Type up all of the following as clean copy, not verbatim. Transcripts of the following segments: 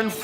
in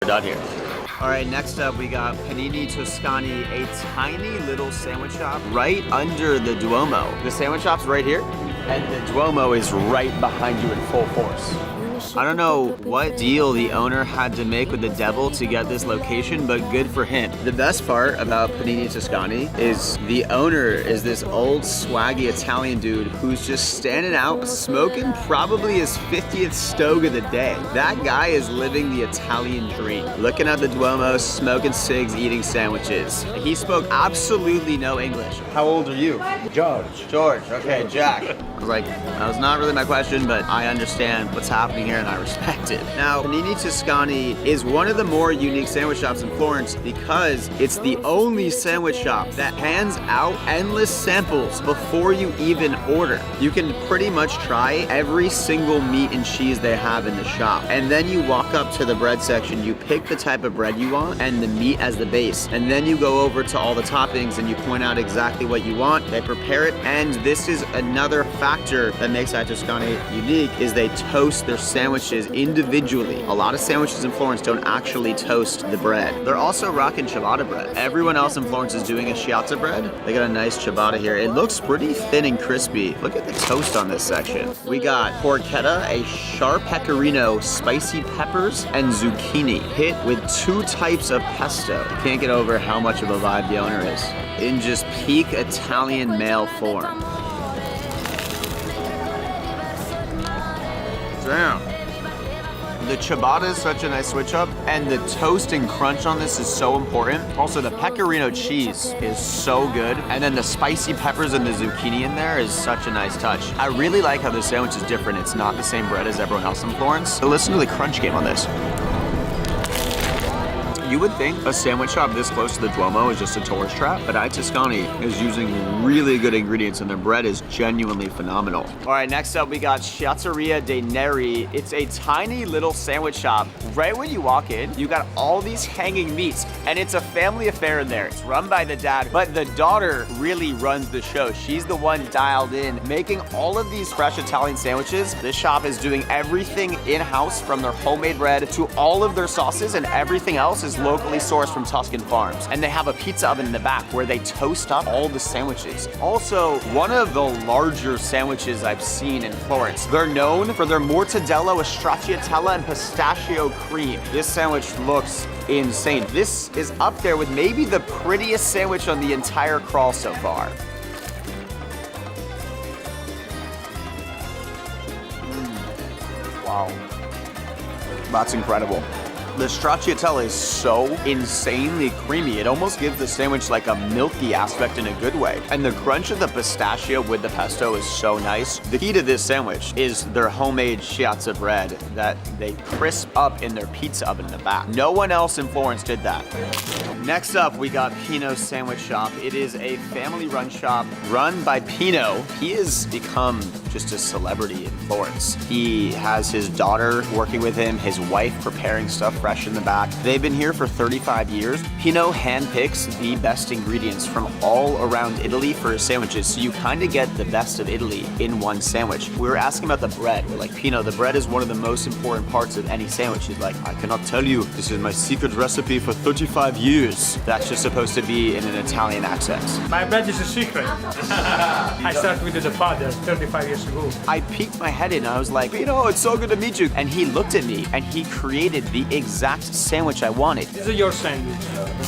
we're done here. All right, next up we got Panini Toscani, a tiny little sandwich shop right under the Duomo. The sandwich shop's right here, and the Duomo is right behind you in full force. I don't know what deal the owner had to make with the devil to get this location, but good for him. The best part about Panini Toscani is the owner is this old swaggy Italian dude who's just standing out smoking probably his 50th stove of the day. That guy is living the Italian dream. Looking at the Duomo, smoking cigs, eating sandwiches. He spoke absolutely no English. How old are you? George. George, okay, Jack. I was like, that was not really my question, but I understand what's happening here. and I respect it. Now, Panini Toscani is one of the more unique sandwich shops in Florence because it's the only sandwich shop that hands out endless samples before you even order. You can pretty much try every single meat and cheese they have in the shop. And then you walk up to the bread section, you pick the type of bread you want and the meat as the base. And then you go over to all the toppings and you point out exactly what you want. They prepare it. And this is another factor that makes I Toscani unique is they toast their sandwiches individually. A lot of sandwiches in Florence don't actually toast the bread. They're also rocking ciabatta bread. Everyone else in Florence is doing a schiacciata bread. They got a nice ciabatta here. It looks pretty thin and crispy. Look at the toast on this section. We got porchetta, a sharp pecorino, spicy peppers, and zucchini, hit with 2 types of pesto. You can't get over how much of a vibe the owner is. In just peak Italian male form. Damn. The ciabatta is such a nice switch up, and the toast and crunch on this is so important. Also, the pecorino cheese is so good, and then the spicy peppers and the zucchini in there is such a nice touch. I really like how this sandwich is different. It's not the same bread as everyone else in Florence. So listen to the crunch game on this. You would think a sandwich shop this close to the Duomo is just a tourist trap, but I Toscani is using really good ingredients and their bread is genuinely phenomenal. All right, next up we got Schiacceria dei Neri. It's a tiny little sandwich shop. Right when you walk in, you got all these hanging meats and it's a family affair in there. It's run by the dad, but the daughter really runs the show. She's the one dialed in, making all of these fresh Italian sandwiches. This shop is doing everything in-house from their homemade bread to all of their sauces, and everything else is locally sourced from Tuscan farms. And they have a pizza oven in the back where they toast up all the sandwiches. Also, one of the larger sandwiches I've seen in Florence. They're known for their mortadella with stracciatella and pistachio cream. This sandwich looks insane. This is up there with maybe the prettiest sandwich on the entire crawl so far. Wow. That's incredible. The stracciatella is so insanely creamy. It almost gives the sandwich like a milky aspect in a good way. And the crunch of the pistachio with the pesto is so nice. The key to this sandwich is their homemade schiacciata bread that they crisp up in their pizza oven in the back. No one else in Florence did that. Next up, we got Pino's Sandwich Shop. It is a family-run shop run by Pino. He has become just a celebrity in Florence. He has his daughter working with him, his wife preparing stuff fresh in the back. They've been here for 35 years. Pino handpicks the best ingredients from all around Italy for his sandwiches, so you kind of get the best of Italy in one sandwich. We were asking about the bread. We're like, Pino, the bread is one of the most important parts of any sandwich. He's like, I cannot tell you. This is my secret recipe for 35 years. That's just supposed to be in an Italian accent. My bread is a secret. I started with the father 35 years ago. I peeked my head in and I was like, Pino, it's so good to meet you. And he looked at me and he created the exact sandwich I wanted. This is your sandwich.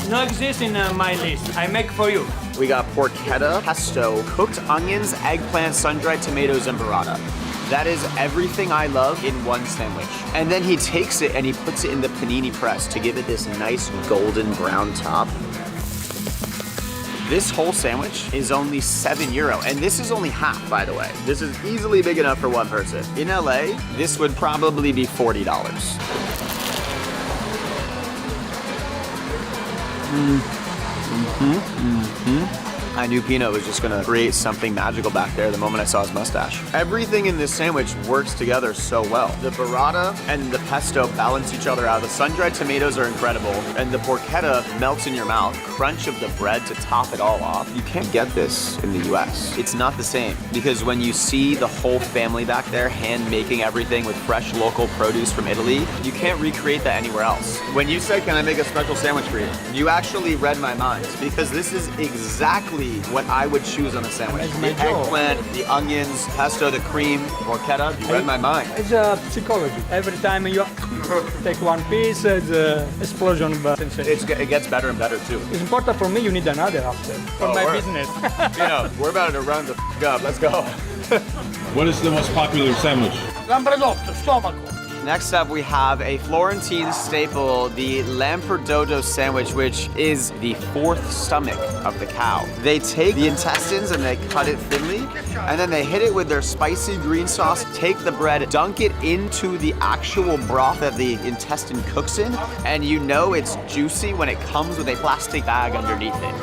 No exists in my list. I make for you. We got porchetta, pesto, cooked onions, eggplant, sun-dried tomatoes, and burrata. That is everything I love in one sandwich. And then he takes it and he puts it in the panini press to give it this nice golden brown top. This whole sandwich is only €7, and this is only half, by the way. This is easily big enough for one person. In LA, this would probably be $40. I knew Pino was just gonna create something magical back there the moment I saw his mustache. Everything in this sandwich works together so well. The burrata and the pesto balance each other out. The sun-dried tomatoes are incredible, and the porchetta melts in your mouth. Crunch of the bread to top it all off. You can't get this in the US. It's not the same, because when you see the whole family back there hand making everything with fresh local produce from Italy, you can't recreate that anywhere else. When you said, can I make a special sandwich for you? You actually read my mind, because this is exactly what I would choose on a sandwich. The eggplant, the onions, pesto, the cream, porchetta, you read my mind. It's psychology. Every time you take one piece, it's an explosion of sensation. It gets better and better too. It's important for me, you need another after, for my business. You know, we're about to run the up. Let's go. What is the most popular sandwich? Lambredotto, stomaco. Next up, we have a Florentine staple, the Lamperdodo sandwich, which is the fourth stomach of the cow. They take the intestines and they cut it thinly, and then they hit it with their spicy green sauce, take the bread, dunk it into the actual broth that the intestine cooks in, and you know it's juicy when it comes with a plastic bag underneath it.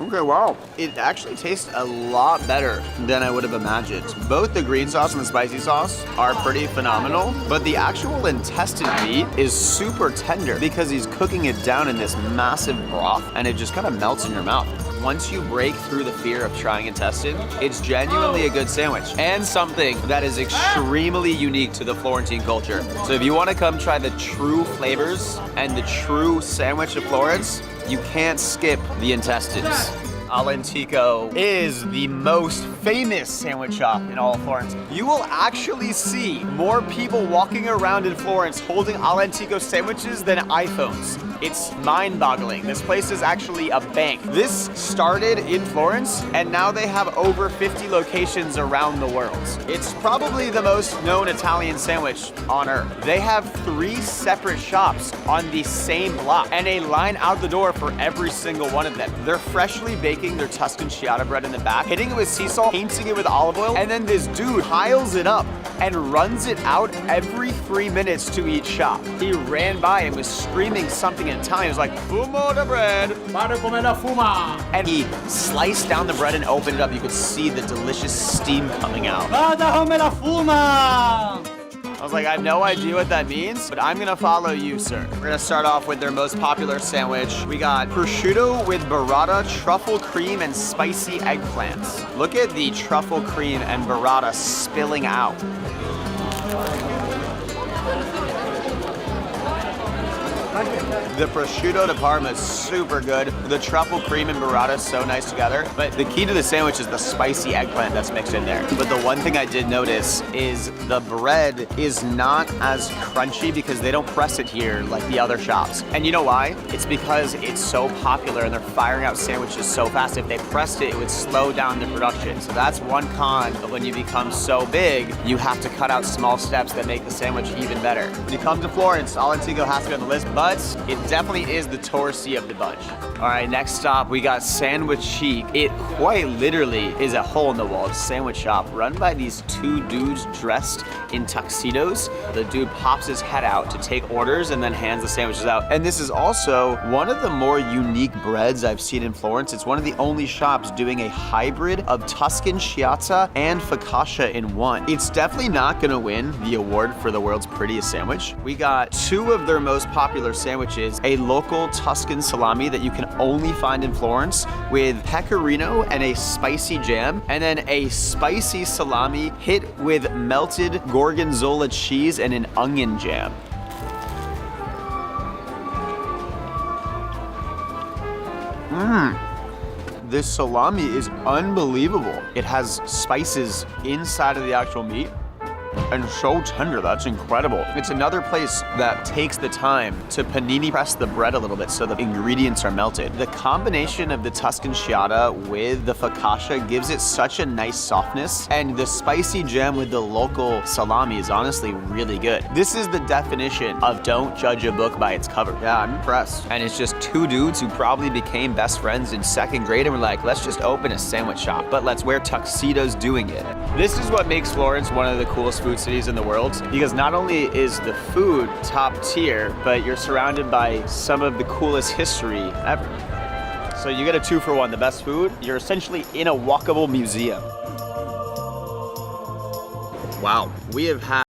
Okay, wow. It actually tastes a lot better than I would have imagined. Both the green sauce and the spicy sauce are pretty phenomenal, but the actual intestine meat is super tender because he's cooking it down in this massive broth and it just kind of melts in your mouth. Once you break through the fear of trying intestine, it's genuinely a good sandwich and something that is extremely unique to the Florentine culture. So if you want to come try the true flavors and the true sandwich of Florence, you can't skip the intestines. All'Antico is the most famous sandwich shop in all of Florence. You will actually see more people walking around in Florence holding All'Antico sandwiches than iPhones. It's mind-boggling. This place is actually a bank. This started in Florence, and now they have over 50 locations around the world. It's probably the most known Italian sandwich on earth. They have 3 separate shops on the same block, and a line out the door for every single one of them. They're freshly baking their Tuscan Schiacciata bread in the back, hitting it with sea salt, painting it with olive oil, and then this dude piles it up and runs it out every 3 minutes to each shop. He ran by and was screaming something in Italian. He was like, "Fumo the bread." Fare come la fuma. And he sliced down the bread and opened it up. You could see the delicious steam coming out. Vada come la fuma. I was like, I have no idea what that means, but I'm gonna follow you, sir. We're gonna start off with their most popular sandwich. We got prosciutto with burrata, truffle cream, and spicy eggplants. Look at the truffle cream and burrata spilling out. The prosciutto de Parma is super good. The truffle cream and burrata is so nice together. But the key to the sandwich is the spicy eggplant that's mixed in there. But the one thing I did notice is the bread is not as crunchy because they don't press it here like the other shops. And you know why? It's because it's so popular and they're firing out sandwiches so fast. If they pressed it, it would slow down the production. So that's one con of when you become so big, you have to cut out small steps that make the sandwich even better. When you come to Florence, All'Antico has to be on the list, but it definitely is the touristy of the bunch. All right, next stop, we got Sandwich Chic. It quite literally is a hole-in-the-wall sandwich shop run by these 2 dudes dressed in tuxedos. The dude pops his head out to take orders and then hands the sandwiches out. And this is also one of the more unique breads I've seen in Florence. It's one of the only shops doing a hybrid of Tuscan Schiacciata and focaccia in one. It's definitely not gonna win the award for the world's prettiest sandwich. We got 2 of their most popular sandwiches, a local Tuscan salami that you can only find in Florence with pecorino and a spicy jam, and then a spicy salami hit with melted gorgonzola cheese and an onion jam. This salami is unbelievable. It has spices inside of the actual meat. And so tender, that's incredible. It's another place that takes the time to panini press the bread a little bit so the ingredients are melted. The combination of the Tuscan Schiacciata with the focaccia gives it such a nice softness, and the spicy jam with the local salami is honestly really good. This is the definition of don't judge a book by its cover. Yeah, I'm impressed. And it's just 2 dudes who probably became best friends in 2nd grade and were like, let's just open a sandwich shop, but let's wear tuxedos doing it. This is what makes Florence one of the coolest food cities in the world, because not only is the food top tier, but you're surrounded by some of the coolest history ever. So you get a 2-for-1, the best food, you're essentially in a walkable museum. Wow, we have had